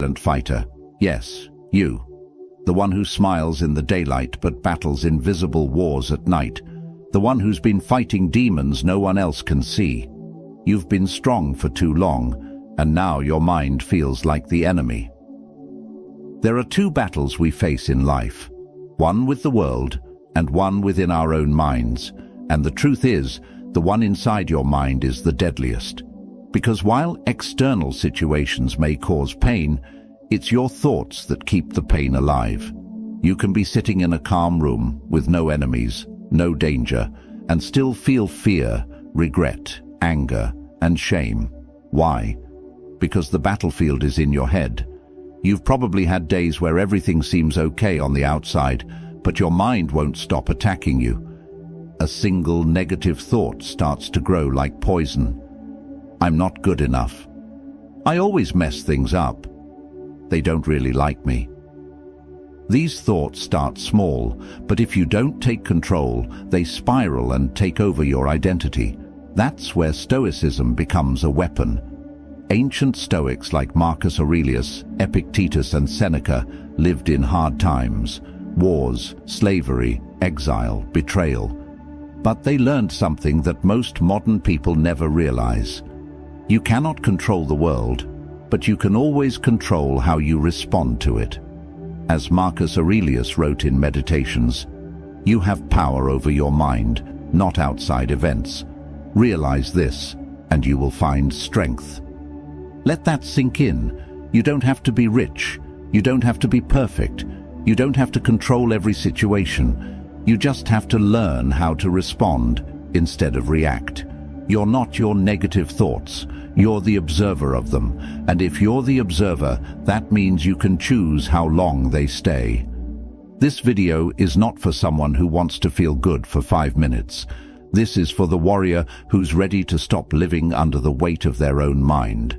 silent fighter. Yes, you. The one who smiles in the daylight but battles invisible wars at night. The one who's been fighting demons no one else can see. You've been strong for too long, and now your mind feels like the enemy. There are two battles we face in life, one with the world and one within our own minds. And the truth is, the one inside your mind is the deadliest. Because while external situations may cause pain, it's your thoughts that keep the pain alive. You can be sitting in a calm room with no enemies, no danger, and still feel fear, regret, anger, and shame. Why? Because the battlefield is in your head. You've probably had days where everything seems okay on the outside, but your mind won't stop attacking you. A single negative thought starts to grow like poison. I'm not good enough. I always mess things up. They don't really like me. These thoughts start small, but if you don't take control, they spiral and take over your identity. That's where Stoicism becomes a weapon. Ancient Stoics like Marcus Aurelius, Epictetus, and Seneca lived in hard times, wars, slavery, exile, betrayal. But they learned something that most modern people never realize. You cannot control the world, but you can always control how you respond to it. As Marcus Aurelius wrote in Meditations, you have power over your mind, not outside events. Realize this, and you will find strength. Let that sink in. You don't have to be rich. You don't have to be perfect. You don't have to control every situation. You just have to learn how to respond instead of react. You're not your negative thoughts. You're the observer of them. And if you're the observer, that means you can choose how long they stay. This video is not for someone who wants to feel good for 5 minutes. This is for the warrior who's ready to stop living under the weight of their own mind.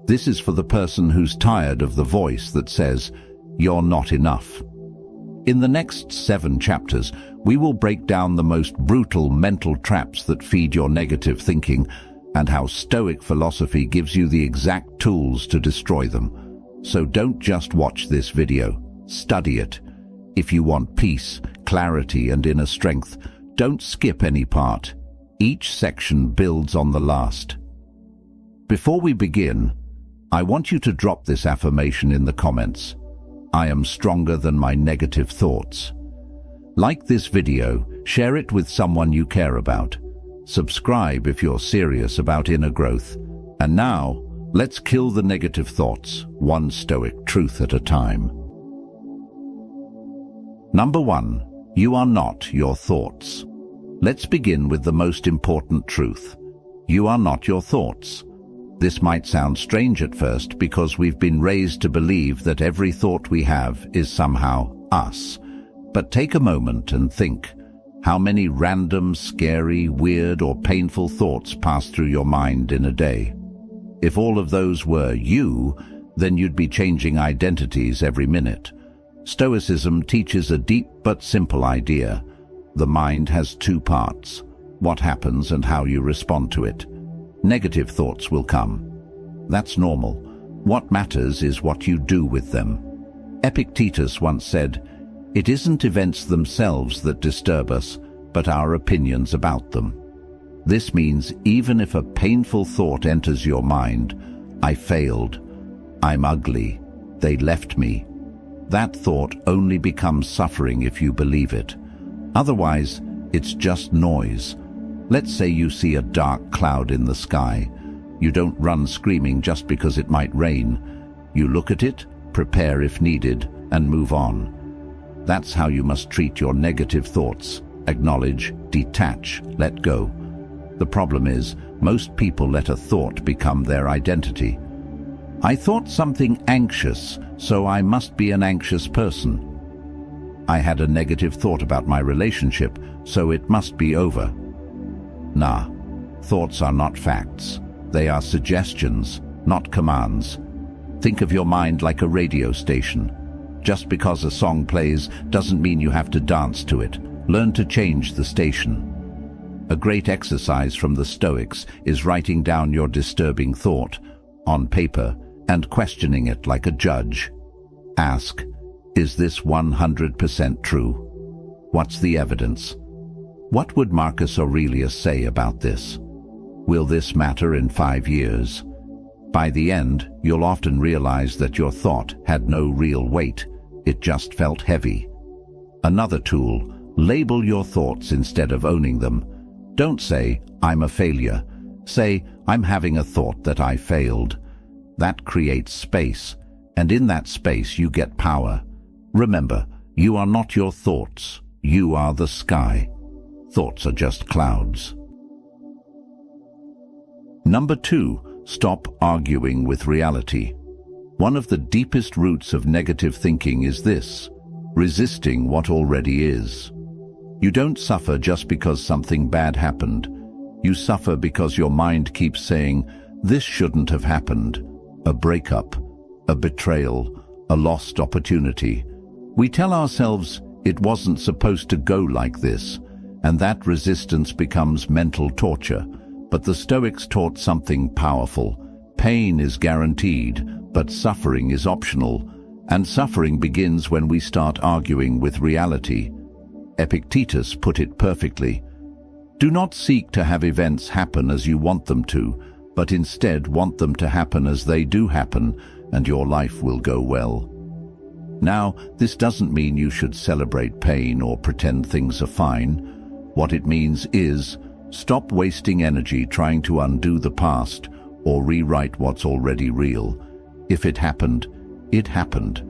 This is for the person who's tired of the voice that says, "You're not enough." In the next 7 chapters, we will break down the most brutal mental traps that feed your negative thinking and how Stoic philosophy gives you the exact tools to destroy them. So don't just watch this video, study it. If you want peace, clarity, and inner strength, don't skip any part. Each section builds on the last. Before we begin, I want you to drop this affirmation in the comments. I am stronger than my negative thoughts. Like this video, share it with someone you care about. Subscribe if you're serious about inner growth. And now, let's kill the negative thoughts, one Stoic truth at a time. Number 1. You are not your thoughts. Let's begin with the most important truth. You are not your thoughts. This might sound strange at first because we've been raised to believe that every thought we have is somehow us. But take a moment and think. How many random, scary, weird, or painful thoughts pass through your mind in a day? If all of those were you, then you'd be changing identities every minute. Stoicism teaches a deep but simple idea. The mind has 2 parts: what happens and how you respond to it. Negative thoughts will come. That's normal. What matters is what you do with them. Epictetus once said, "It isn't events themselves that disturb us, but our opinions about them." This means even if a painful thought enters your mind, "I failed," "I'm ugly," "they left me," that thought only becomes suffering if you believe it. Otherwise, it's just noise. Let's say you see a dark cloud in the sky. You don't run screaming just because it might rain. You look at it, prepare if needed, and move on. That's how you must treat your negative thoughts. Acknowledge, detach, let go. The problem is, most people let a thought become their identity. I thought something anxious, so I must be an anxious person. I had a negative thought about my relationship, so it must be over. Nah, thoughts are not facts. They are suggestions, not commands. Think of your mind like a radio station. Just because a song plays doesn't mean you have to dance to it. Learn to change the station. A great exercise from the Stoics is writing down your disturbing thought on paper and questioning it like a judge. Ask, is this 100% true? What's the evidence? What would Marcus Aurelius say about this? Will this matter in 5 years? By the end, you'll often realize that your thought had no real weight. It just felt heavy. Another tool, label your thoughts instead of owning them. Don't say, I'm a failure. Say, I'm having a thought that I failed. That creates space, and in that space you get power. Remember, you are not your thoughts. You are the sky. Thoughts are just clouds. Number 2, stop arguing with reality. One of the deepest roots of negative thinking is this: resisting what already is. You don't suffer just because something bad happened. You suffer because your mind keeps saying, this shouldn't have happened. A breakup, a betrayal, a lost opportunity. We tell ourselves it wasn't supposed to go like this, and that resistance becomes mental torture. But the Stoics taught something powerful. Pain is guaranteed, but suffering is optional, and suffering begins when we start arguing with reality. Epictetus put it perfectly. Do not seek to have events happen as you want them to, but instead want them to happen as they do happen, and your life will go well. Now, this doesn't mean you should celebrate pain or pretend things are fine. What it means is, stop wasting energy trying to undo the past or rewrite what's already real. If it happened, it happened.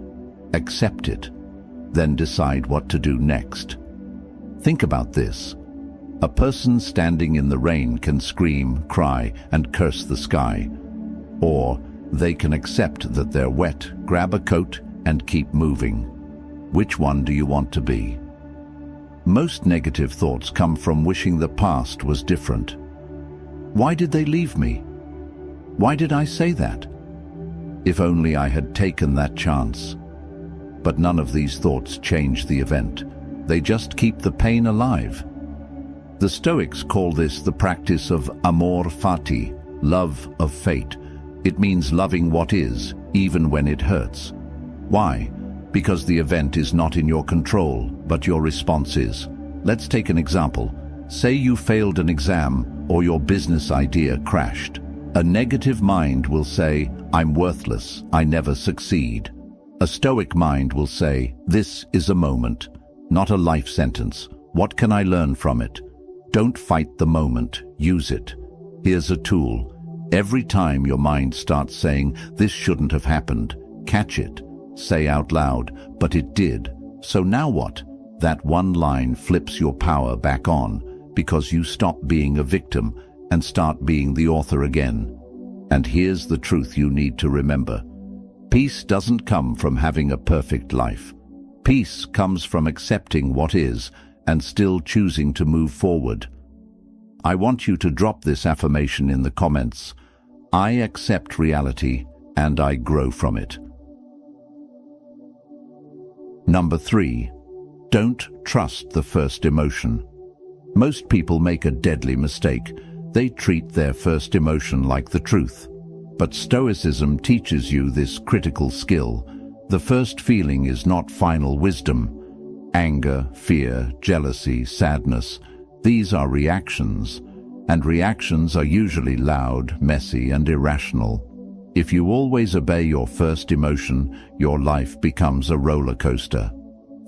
Accept it. Then decide what to do next. Think about this. A person standing in the rain can scream, cry, and curse the sky. Or they can accept that they're wet, grab a coat, and keep moving. Which one do you want to be? Most negative thoughts come from wishing the past was different. Why did they leave me? Why did I say that? If only I had taken that chance. But none of these thoughts change the event. They just keep the pain alive. The Stoics call this the practice of amor fati, love of fate. It means loving what is, even when it hurts. Why? Because the event is not in your control, but your response is. Let's take an example. Say you failed an exam or your business idea crashed. A negative mind will say, I'm worthless, I never succeed. A Stoic mind will say, this is a moment, not a life sentence. What can I learn from it? Don't fight the moment, use it. Here's a tool. Every time your mind starts saying, this shouldn't have happened, catch it. Say out loud, but it did. So now what? That one line flips your power back on because you stop being a victim and start being the author again. And here's the truth you need to remember. Peace doesn't come from having a perfect life. Peace comes from accepting what is and still choosing to move forward. I want you to drop this affirmation in the comments. I accept reality and I grow from it. Number 3, don't trust the first emotion. Most people make a deadly mistake. They treat their first emotion like the truth. But Stoicism teaches you this critical skill. The first feeling is not final wisdom. Anger, fear, jealousy, sadness, these are reactions. And reactions are usually loud, messy, and irrational. If you always obey your first emotion, your life becomes a roller coaster.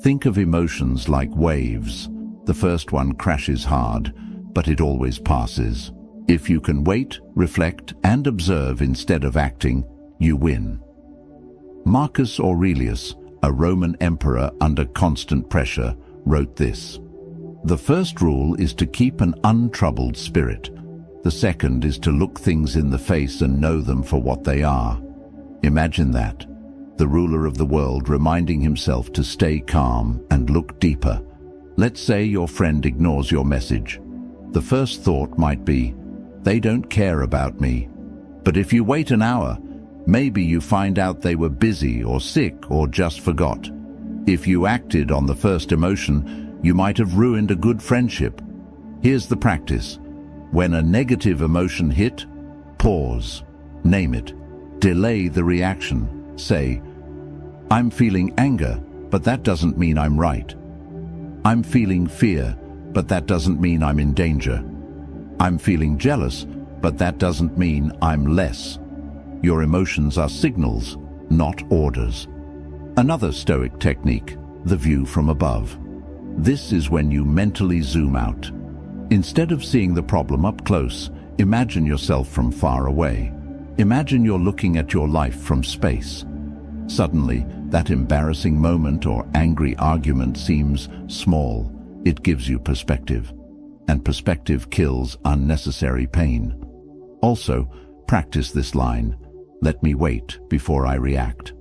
Think of emotions like waves. The first one crashes hard, but it always passes. If you can wait, reflect, and observe instead of acting, you win. Marcus Aurelius, a Roman emperor under constant pressure, wrote this: the first rule is to keep an untroubled spirit. The second is to look things in the face and know them for what they are. Imagine that. The ruler of the world reminding himself to stay calm and look deeper. Let's say your friend ignores your message. The first thought might be, they don't care about me. But if you wait an hour, maybe you find out they were busy or sick or just forgot. If you acted on the first emotion, you might have ruined a good friendship. Here's the practice. When a negative emotion hit, pause, name it, Delay the reaction. Say, I'm feeling anger, but that doesn't mean I'm right. I'm feeling fear, but that doesn't mean I'm in danger. I'm feeling jealous, but that doesn't mean I'm less. Your emotions are signals, not orders. Another Stoic technique, the view from above. This is when you mentally zoom out. Instead of seeing the problem up close, imagine yourself from far away. Imagine you're looking at your life from space. Suddenly, that embarrassing moment or angry argument seems small. It gives you perspective. And perspective kills unnecessary pain. Also, practice this line, let me wait before I react.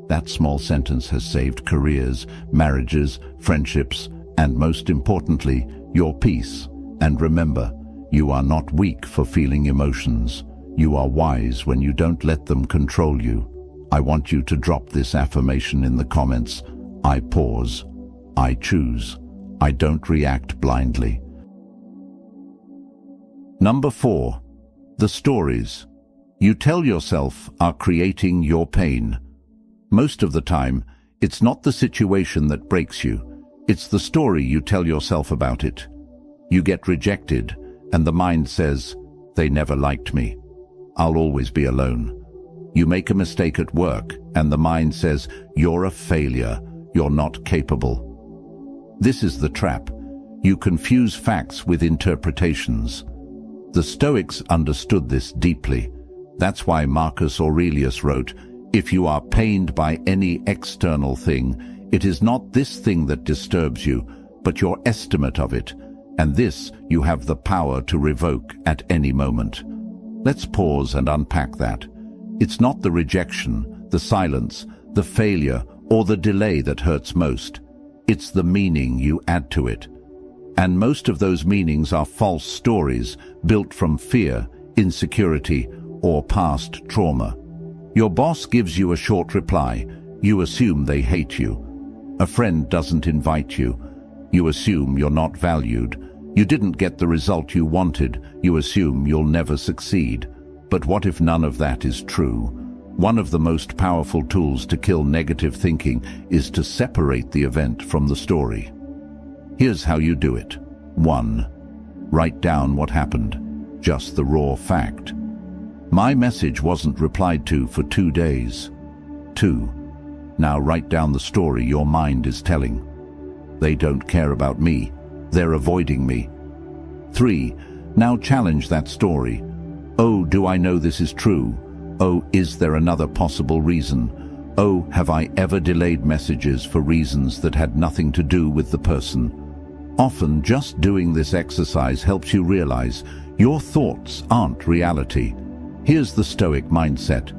That small sentence has saved careers, marriages, friendships, and most importantly, your peace. And remember, you are not weak for feeling emotions. You are wise when you don't let them control you. I want you to drop this affirmation in the comments. I pause. I choose. I don't react blindly. Number 4. The stories you tell yourself are creating your pain. Most of the time, it's not the situation that breaks you. It's the story you tell yourself about it. You get rejected, and the mind says, they never liked me. I'll always be alone. You make a mistake at work, and the mind says, you're a failure. You're not capable. This is the trap. You confuse facts with interpretations. The Stoics understood this deeply. That's why Marcus Aurelius wrote, if you are pained by any external thing, it is not this thing that disturbs you, but your estimate of it, and this you have the power to revoke at any moment. Let's pause and unpack that. It's not the rejection, the silence, the failure, or the delay that hurts most. It's the meaning you add to it. And most of those meanings are false stories built from fear, insecurity, or past trauma. Your boss gives you a short reply. You assume they hate you. A friend doesn't invite you. You assume you're not valued. You didn't get the result you wanted. You assume you'll never succeed. But what if none of that is true? One of the most powerful tools to kill negative thinking is to separate the event from the story. Here's how you do it. 1. Write down what happened. Just the raw fact. My message wasn't replied to for 2 days. 2. Now write down the story your mind is telling. They don't care about me. They're avoiding me. 3. Now challenge that story. Oh, do I know this is true? Oh, is there another possible reason? Oh, have I ever delayed messages for reasons that had nothing to do with the person? Often, just doing this exercise helps you realize your thoughts aren't reality. Here's the Stoic mindset.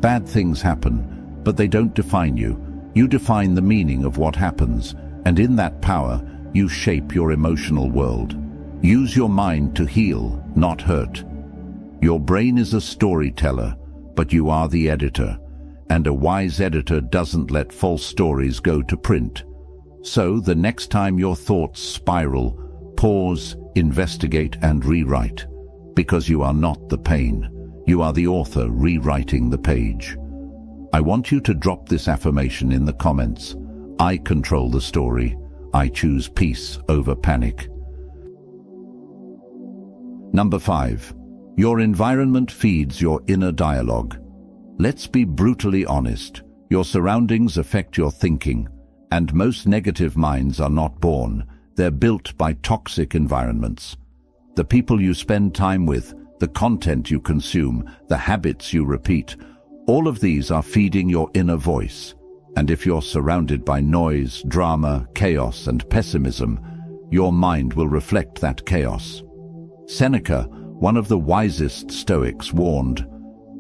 Bad things happen, but they don't define you. You define the meaning of what happens, and in that power, you shape your emotional world. Use your mind to heal, not hurt. Your brain is a storyteller, but you are the editor, and a wise editor doesn't let false stories go to print. So, the next time your thoughts spiral, pause, investigate, and rewrite. Because you are not the pain. You are the author rewriting the page. I want you to drop this affirmation in the comments. I control the story. I choose peace over panic. Number 5. Your environment feeds your inner dialogue. Let's be brutally honest. Your surroundings affect your thinking, and most negative minds are not born. They're built by toxic environments. The people you spend time with, the content you consume, the habits you repeat, all of these are feeding your inner voice. And if you're surrounded by noise, drama, chaos, and pessimism, your mind will reflect that chaos. Seneca, one of the wisest Stoics, warned,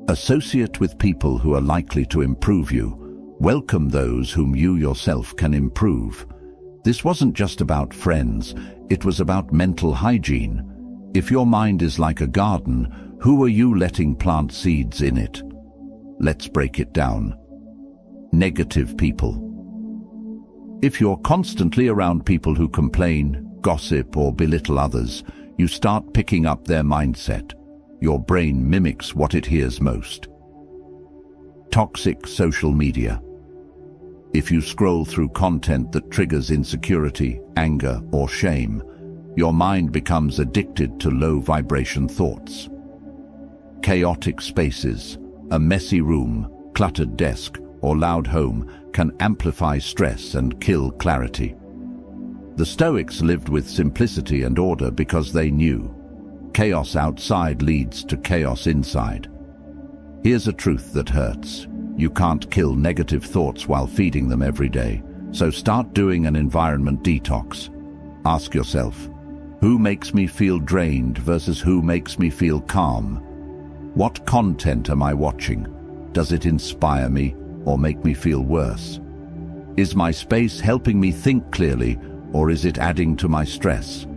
associate with people who are likely to improve you. Welcome those whom you yourself can improve. This wasn't just about friends, it was about mental hygiene. If your mind is like a garden, who are you letting plant seeds in it? Let's break it down. Negative people. If you're constantly around people who complain, gossip, or belittle others, you start picking up their mindset. Your brain mimics what it hears most. Toxic social media. If you scroll through content that triggers insecurity, anger, or shame, your mind becomes addicted to low-vibration thoughts. Chaotic spaces, a messy room, cluttered desk, or loud home can amplify stress and kill clarity. The Stoics lived with simplicity and order because they knew chaos outside leads to chaos inside. Here's a truth that hurts. You can't kill negative thoughts while feeding them every day, so start doing an environment detox. Ask yourself, who makes me feel drained versus who makes me feel calm? What content am I watching? Does it inspire me or make me feel worse? Is my space helping me think clearly, or is it adding to my stress?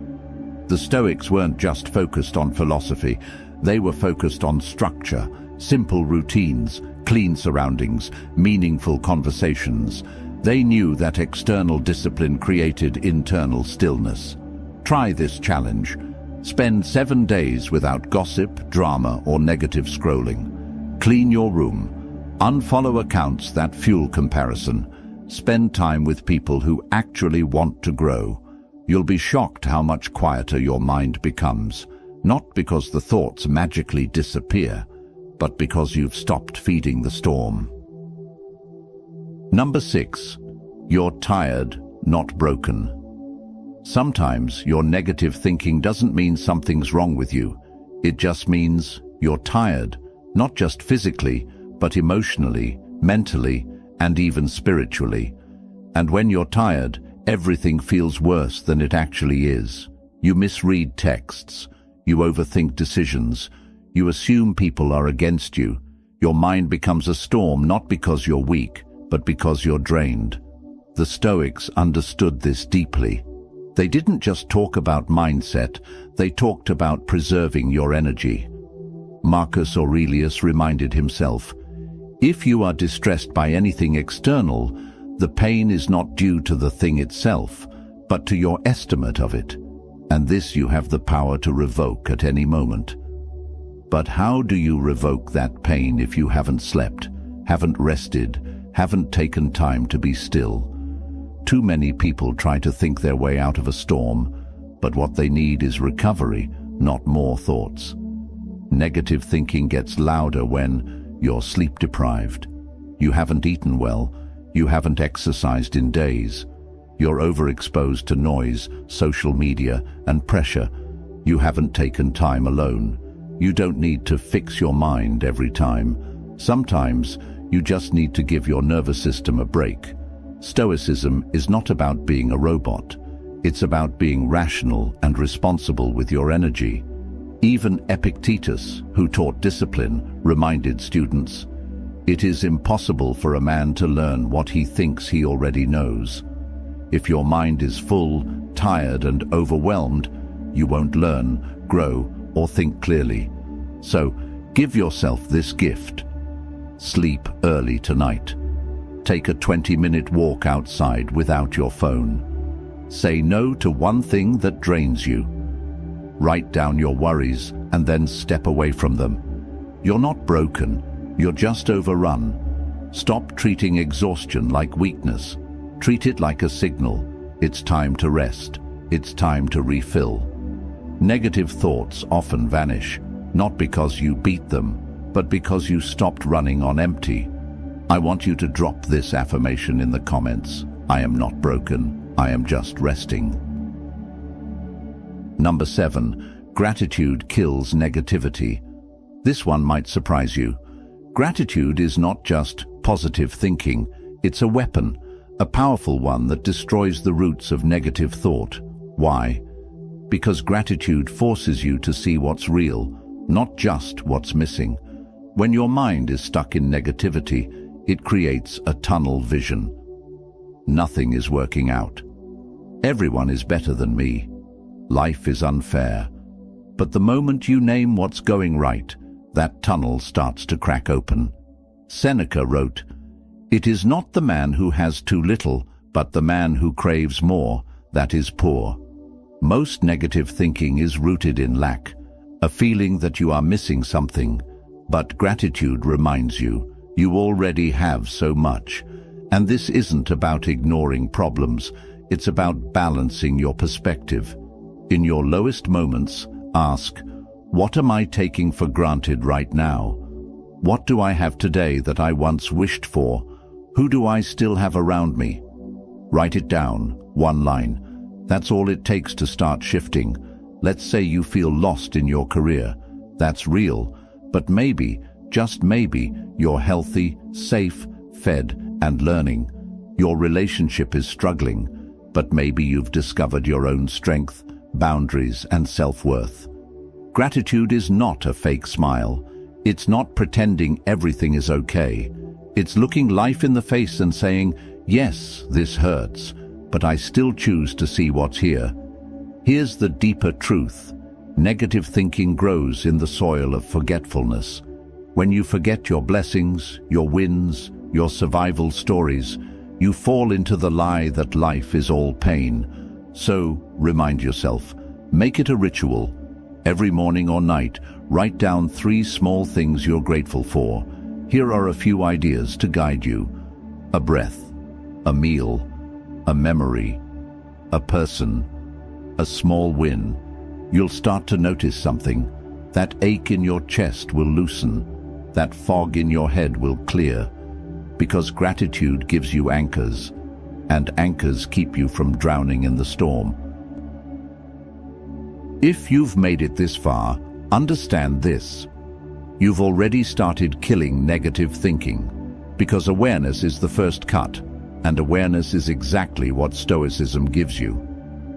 The Stoics weren't just focused on philosophy, they were focused on structure, simple routines, clean surroundings, meaningful conversations. They knew that external discipline created internal stillness. Try this challenge. Spend 7 days without gossip, drama, or negative scrolling. Clean your room. Unfollow accounts that fuel comparison. Spend time with people who actually want to grow. You'll be shocked how much quieter your mind becomes, not because the thoughts magically disappear, but because you've stopped feeding the storm. Number 6. You're tired, not broken. Sometimes your negative thinking doesn't mean something's wrong with you. It just means you're tired, not just physically, but emotionally, mentally, and even spiritually. And when you're tired, everything feels worse than it actually is. You misread texts, you overthink decisions, you assume people are against you. Your mind becomes a storm not because you're weak, but because you're drained. The Stoics understood this deeply. They didn't just talk about mindset, they talked about preserving your energy. Marcus Aurelius reminded himself, if you are distressed by anything external, the pain is not due to the thing itself, but to your estimate of it, and this you have the power to revoke at any moment. But how do you revoke that pain if you haven't slept, haven't rested, haven't taken time to be still? Too many people try to think their way out of a storm, but what they need is recovery, not more thoughts. Negative thinking gets louder when you're sleep deprived, you haven't eaten well, you haven't exercised in days, you're overexposed to noise, social media, and pressure, you haven't taken time alone. You don't need to fix your mind every time. Sometimes you just need to give your nervous system a break. Stoicism is not about being a robot. It's about being rational and responsible with your energy. Even Epictetus, who taught discipline, reminded students, it is impossible for a man to learn what he thinks he already knows. If your mind is full, tired, and overwhelmed, you won't learn, grow, or think clearly. So, give yourself this gift. Sleep early tonight. Take a 20-minute walk outside without your phone. Say no to one thing that drains you. Write down your worries and then step away from them. You're not broken, you're just overrun. Stop treating exhaustion like weakness. Treat it like a signal. It's time to rest. It's time to refill. Negative thoughts often vanish, not because you beat them, but because you stopped running on empty. I want you to drop this affirmation in the comments. I am not broken, I am just resting. Number 7. Gratitude kills negativity. This one might surprise you. Gratitude is not just positive thinking, it's a weapon, a powerful one that destroys the roots of negative thought. Why? Because gratitude forces you to see what's real, not just what's missing. When your mind is stuck in negativity, it creates a tunnel vision. Nothing is working out. Everyone is better than me. Life is unfair. But the moment you name what's going right, that tunnel starts to crack open. Seneca wrote, "It is not the man who has too little, but the man who craves more, that is poor." Most negative thinking is rooted in lack, a feeling that you are missing something. But gratitude reminds you, You already have so much. And this isn't about ignoring problems, it's about balancing your perspective. In your lowest moments, ask, what am I taking for granted right now? What do I have today that I once wished for? Who do I still have around me? Write it down, one line. That's all it takes to start shifting. Let's say you feel lost in your career. That's real, but maybe, just maybe, you're healthy, safe, fed, and learning. Your relationship is struggling, but maybe you've discovered your own strength, boundaries, and self-worth. Gratitude is not a fake smile. It's not pretending everything is okay. It's looking life in the face and saying, yes, this hurts, but I still choose to see what's here. Here's the deeper truth. Negative thinking grows in the soil of forgetfulness. When you forget your blessings, your wins, your survival stories, you fall into the lie that life is all pain. So, remind yourself, make it a ritual. Every morning or night, write down 3 small things you're grateful for. Here are a few ideas to guide you. A breath, a meal, a memory, a person, a small win. You'll start to notice something. That ache in your chest will loosen. That fog in your head will clear. Because gratitude gives you anchors, and anchors keep you from drowning in the storm. If you've made it this far, understand this. You've already started killing negative thinking, because awareness is the first cut, and awareness is exactly what Stoicism gives you.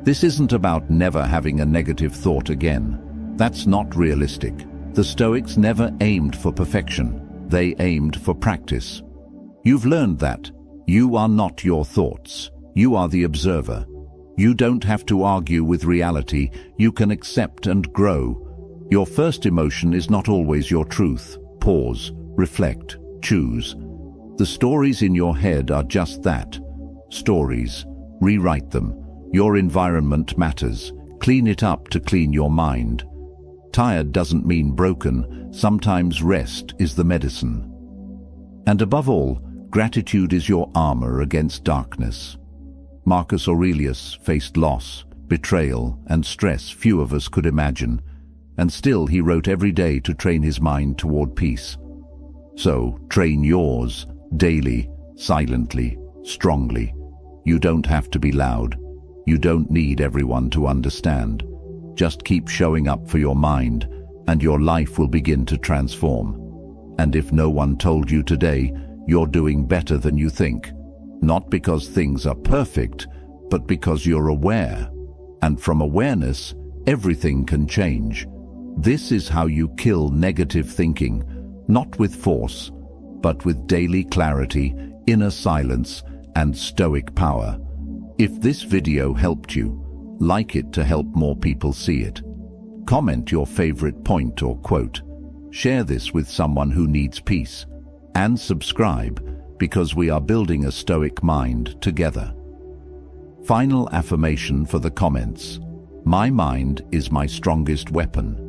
This isn't about never having a negative thought again. That's not realistic. The Stoics never aimed for perfection. They aimed for practice. You've learned that. You are not your thoughts. You are the observer. You don't have to argue with reality. You can accept and grow. Your first emotion is not always your truth. Pause, reflect, choose. The stories in your head are just that. Stories. Rewrite them. Your environment matters. Clean it up to clean your mind. Tired doesn't mean broken. Sometimes rest is the medicine. And above all, gratitude is your armor against darkness. Marcus Aurelius faced loss, betrayal, and stress few of us could imagine, and still he wrote every day to train his mind toward peace. So, train yours, daily, silently, strongly. You don't have to be loud. You don't need everyone to understand. Just keep showing up for your mind, and your life will begin to transform. And if no one told you today, you're doing better than you think. Not because things are perfect, but because you're aware. And from awareness, everything can change. This is how you kill negative thinking, not with force, but with daily clarity, inner silence, and stoic power. If this video helped you, like it to help more people see it. Comment your favorite point or quote. Share this with someone who needs peace. And subscribe, because we are building a stoic mind together. Final affirmation for the comments. My mind is my strongest weapon.